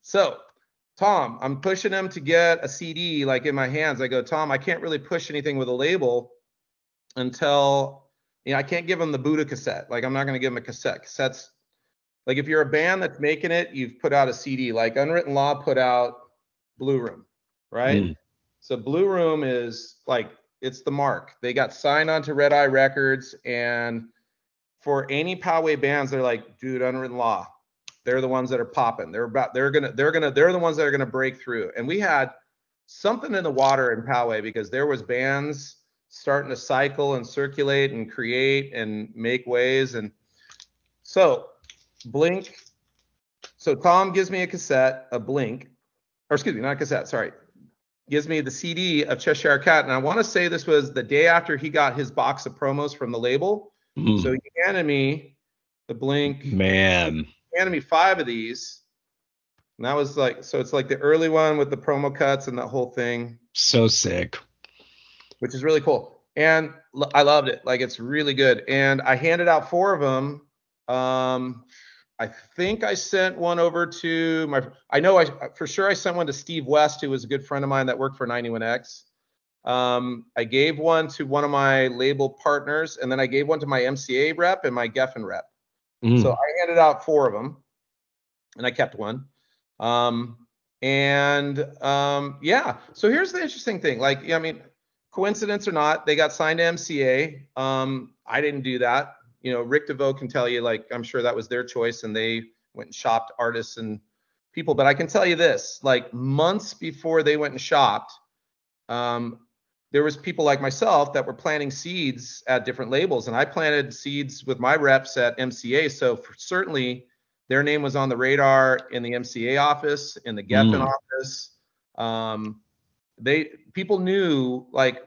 So, Tom, I'm pushing him to get a CD like in my hands. I go, Tom, I can't really push anything with a label until, I can't give him the Buddha cassette. Like, I'm not going to give him a cassette. Cassettes, like if you're a band that's making it, you've put out a CD. Like Unwritten Law put out Blue Room, right? So Blue Room is like, it's the mark. They got signed onto Red Eye Records, and for any Poway bands, they're like, dude, Unwritten Law. They're the ones that are popping. They're the ones that are gonna break through. And we had something in the water in Poway because there was bands starting to cycle and circulate and create and make waves. And so Tom gives me a cassette, not a cassette, sorry. Gives me the CD of Cheshire Cat. And I want to say this was the day after he got his box of promos from the label. So he handed me the Blink. Man. Handed me 5 of these, and that was like, so it's like the early one with the promo cuts and that whole thing. So sick. Which is really cool, and I loved it. Like, it's really good. And I handed out 4 of them. I think I sent one over to for sure I sent one to Steve West, who was a good friend of mine that worked for 91X. I gave one to one of my label partners, and then I gave one to my MCA rep and my Geffen rep. So I handed out 4 of them, and I kept one. Yeah. So here's the interesting thing. Like, coincidence or not, they got signed to MCA. I didn't do that. Rick DeVoe can tell you, like, I'm sure that was their choice, and they went and shopped artists and people. But I can tell you this, like, months before they went and shopped, there was people like myself that were planting seeds at different labels, and I planted seeds with my reps at MCA. So certainly their name was on the radar in the MCA office, in the Geffen office. People knew, like,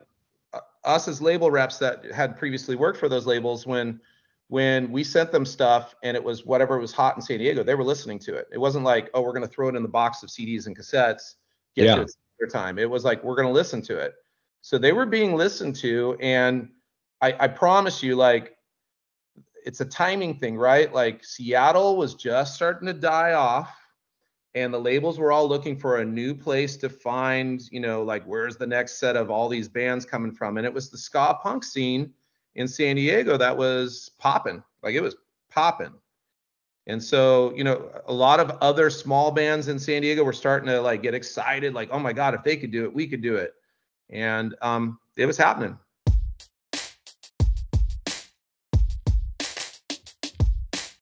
us as label reps that had previously worked for those labels, when we sent them stuff and it was whatever was hot in San Diego, they were listening to it. It wasn't like, oh, we're going to throw it in the box of CDs and cassettes, get to it their time. It was like, we're going to listen to it. So they were being listened to, and I promise you, like, it's a timing thing, right? Like, Seattle was just starting to die off, and the labels were all looking for a new place to find, like, where's the next set of all these bands coming from? And it was the ska punk scene in San Diego that was popping. Like, it was popping. And so, a lot of other small bands in San Diego were starting to, like, get excited, like, oh my God, if they could do it, we could do it. And it was happening.